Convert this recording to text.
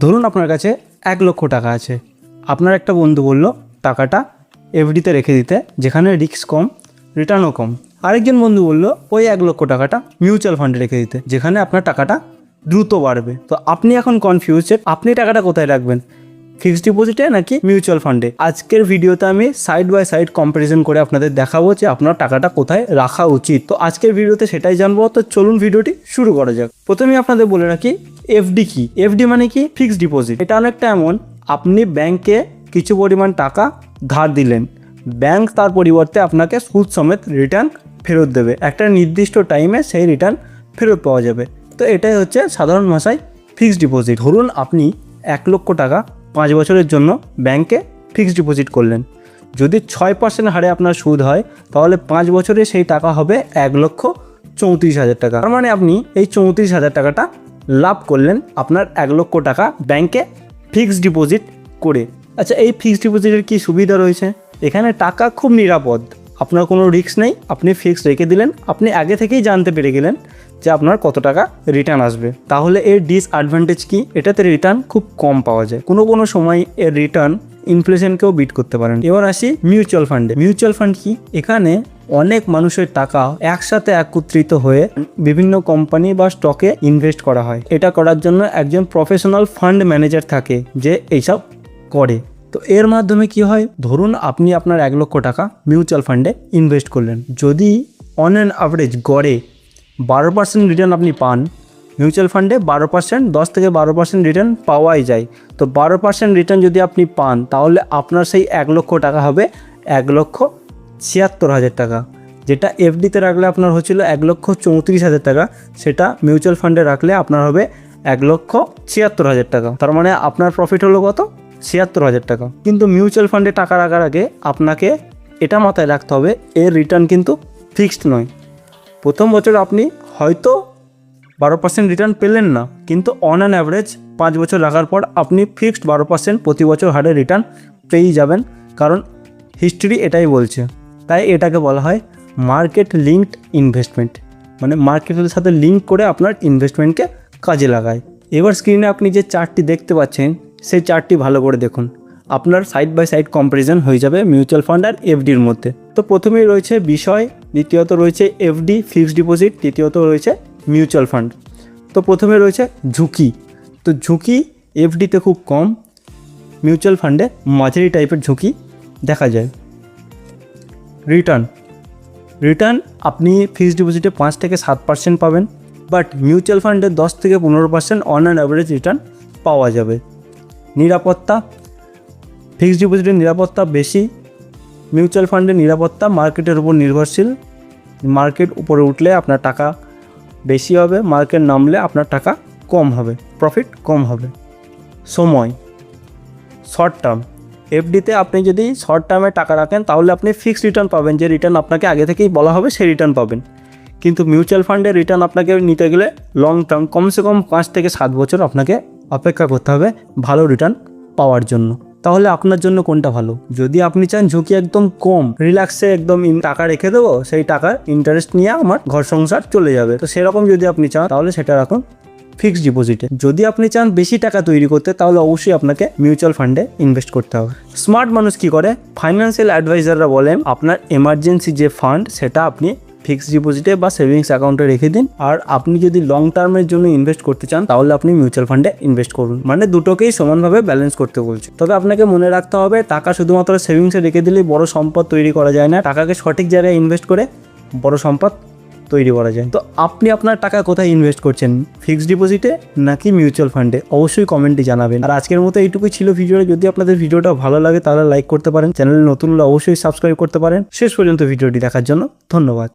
ধরুন আপনার কাছে 1 লক্ষ টাকা আছে, আপনার একটা বন্ধু বলল টাকাটা এফডিতে রেখে দিতে, যেখানে রিস্ক কম, রিটার্নও কম। আরেকজন বন্ধু বলল ওই 1 লক্ষ টাকাটা মিউচুয়াল ফান্ডে রেখে দিতে, যেখানে আপনার টাকাটা দ্রুত বাড়বে। তো আপনি এখন কনফিউজড, আপনি টাকাটা কোথায় রাখবেন, ফিক্সড ডিপোজিটে নাকি মিউচুয়াল ফান্ডে? আজকের ভিডিওতে আমি সাইড বাই সাইড কম্প্যারিজন করে আপনাদের দেখাবো যে আপনার টাকাটা কোথায় রাখা উচিত। তো আজকের ভিডিওতে সেটাই জানবো। তো চলুন ভিডিওটি শুরু করা যাক। প্রথমেই আপনাদের বলে রাখি এফডি কি। এফডি মানে কি? Fixed deposit. এটা অনেকটা এমন, আপনি ব্যাংকে কিছু পরিমাণ টাকা ধার দিলেন, ব্যাংক তার পরিবর্তে আপনাকে সুদ সমেত রিটার্ন ফেরত দেবে। একটা নির্দিষ্ট টাইমে সেই রিটার্ন ফেরত পাওয়া যাবে। তো এটাই হচ্ছে সাধারণ ভাষায় ফিক্সড ডিপোজিট। ধরুন আপনি 1 লক্ষ টাকা 5 বছরের জন্য ব্যাংকে ফিক্সড ডিপোজিট করলেন। যদি 6% হারে আপনার সুদ হয়, তাহলে 5 বছরে সেই টাকা হবে 1,34,000 টাকা। তার মানে আপনি এই 34,000 টাকাটা লাভ করলেন আপনার 1 লক্ষ টাকা ব্যাংকে ফিক্সড ডিপোজিট করে। আচ্ছা, এই ফিক্সড ডিপোজিটের কী সুবিধা রয়েছে? এখানে টাকা খুব নিরাপদ, আপনার কোনো রিস্ক নেই। আপনি ফিক্সড রেখে দিলেন, আপনি আগে থেকেই জানতে পেরে গেলেন যে আপনার কত টাকা রিটার্ন আসবে। তাহলে এর ডিসঅ্যাডভান্টেজ কি? এটাতে রিটার্ন খুব কম পাওয়া যায়, কোনো সময় এর রিটার্ন ইনফ্লেশনকেও বিট করতে পারেন। এবার আসি মিউচুয়াল ফান্ডে। মিউচুয়াল ফান্ড কি? এখানে অনেক মানুষের টাকা একসাথে একত্রিত হয়ে বিভিন্ন কোম্পানি বা স্টকে ইনভেস্ট করা হয়। এটা করার জন্য একজন প্রফেশনাল ফান্ড ম্যানেজার থাকে যে এইসব করে। তো এর মাধ্যমে কি হয়, ধরুন আপনি আপনার 1 লক্ষ টাকা মিউচুয়াল ফান্ডে ইনভেস্ট করলেন। যদি অন অ্যান অ্যাভারেজ গড়ে 12% রিটার্ন আপনি পান, মিউচুয়াল ফান্ডে 12%, 10 থেকে 12% রিটার্ন পাওয়াই যায়। তো 12% রিটার্ন যদি আপনি পান, তাহলে আপনার সেই 1 লক্ষ টাকা হবে 1,76,000 টাকা। যেটা এফডিতে রাখলে আপনার হচ্ছিল 1,34,000 টাকা, সেটা মিউচুয়াল ফান্ডে রাখলে আপনার হবে 1,76,000 টাকা। তার মানে আপনার প্রফিট হলো কত? 76,000 টাকা। কিন্তু মিউচুয়াল ফান্ডে টাকা রাখার আগে আপনাকে এটা মাথায় রাখতে হবে, এর রিটার্ন কিন্তু ফিক্সড নয়। প্রথম বছর আপনি হয়তো 12% রিটার্ন পেলেন না, কিন্তু অন অ্যান অ্যাভারেজ 5 বছর রাখার পর আপনি ফিক্সড 12% প্রতি বছর হারে রিটার্ন পেয়েই যাবেন, কারণ হিস্ট্রি এটাই বলছে। তাই এটাকে বলা হয় মার্কেট লিঙ্কড ইনভেস্টমেন্ট, মানে মার্কেটের সাথে লিঙ্ক করে আপনার ইনভেস্টমেন্টকে কাজে লাগায়। এবার স্ক্রিনে আপনি যে চার্টটি দেখতে পাচ্ছেন, সেই চার্টটি ভালো করে দেখুন, আপনার সাইড বাই সাইড কম্প্যারিজন হয়ে যাবে মিউচুয়াল ফান্ড আর এফডির মধ্যে। তো প্রথমেই রয়েছে বিষয়, দ্বিতীয়ত রয়েছে এফডি ফিক্সড ডিপোজিট, তৃতীয়ত রয়েছে মিউচুয়াল ফান্ড। তো প্রথমে রয়েছে ঝুঁকি। তো ঝুঁকি এফডিতে খুব কম, মিউচুয়াল ফান্ডে মাঝারি টাইপের ঝুঁকি দেখা যায়। রিটার্ন আপনি ফিক্সড ডিপোজিটে 5 থেকে 7% পাবেন, বাট মিউচুয়াল ফান্ডে 10 থেকে 15% অন অ্যান অ্যাভারেজ রিটার্ন পাওয়া যাবে। নিরাপত্তা, ফিক্সড ডিপোজিটের নিরাপত্তা বেশি, মিউচুয়াল ফান্ডের নিরাপত্তা মার্কেটের উপর নির্ভরশীল। মার্কেট উপরে উঠলে আপনার টাকা বেশি হবে, মার্কেট নামলে আপনার টাকা কম হবে, প্রফিট কম হবে। সময়, শর্ট টার্ম, এফডিতে আপনি যদি শর্ট টার্মে টাকা রাখেন, তাহলে আপনি ফিক্সড রিটার্ন পাবেন, যে রিটার্ন আপনাকে আগে থেকেই বলা হবে সেই রিটার্ন পাবেন। কিন্তু মিউচুয়াল ফান্ডের রিটার্ন আপনাকে নিতে গেলে লং টার্ম, কমসে কম 5 থেকে 7 বছর আপনাকে অপেক্ষা করতে হবে ভালো রিটার্ন পাওয়ার জন্য। তাহলে আপনার জন্য কোনটা ভালো? যদি আপনি চান ঝুঁকি একদম কম, রিল্যাক্সে একদম টাকা রেখে দেবো, সেই টাকার ইন্টারেস্ট নিয়ে আমার ঘর সংসার চলে যাবে, তো সেরকম যদি আপনি চান, তাহলে সেটা রাখুন ফিক্সড ডিপোজিটে। যদি আপনি চান বেশি টাকা তৈরি করতে, তাহলে অবশ্যই আপনাকে মিউচুয়াল ফান্ডে ইনভেস্ট করতে হবে। স্মার্ট মানুষ কি করে? ফাইন্যান্সিয়াল অ্যাডভাইজাররা বলেন আপনার এমার্জেন্সি যে ফান্ড, সেটা আপনি ফিক্সড ডিপোজিটে বা সেভিংস অ্যাকাউন্টে রেখে দিন। আর আপনি যদি লং টার্মের জন্য ইনভেস্ট করতে চান, তাহলে আপনি মিউচুয়াল ফান্ডে ইনভেস্ট করুন। মানে দুটোকেই সমানভাবে ব্যালেন্স করতে বলছে। তবে আপনাকে মনে রাখতে হবে, টাকা শুধুমাত্র সেভিংসে রেখে দিলেই বড় সম্পদ তৈরি করা যায় না। টাকাকে সঠিক জায়গায় ইনভেস্ট করে বড় সম্পদ তৈরি করা যায়। তো আপনি আপনার টাকা কোথায় ইনভেস্ট করছেন, ফিক্সড ডিপোজিটে নাকি মিউচুয়াল ফান্ডে? অবশ্যই কমেন্টে জানাবেন। আর আজকের মতো এইটুকুই ছিল ভিডিওটা। যদি আপনাদের ভিডিওটা ভালো লাগে তাহলে লাইক করতে পারেন, চ্যানেলে নতুন হলে অবশ্যই সাবস্ক্রাইব করতে পারেন। শেষ পর্যন্ত ভিডিওটি দেখার জন্য ধন্যবাদ।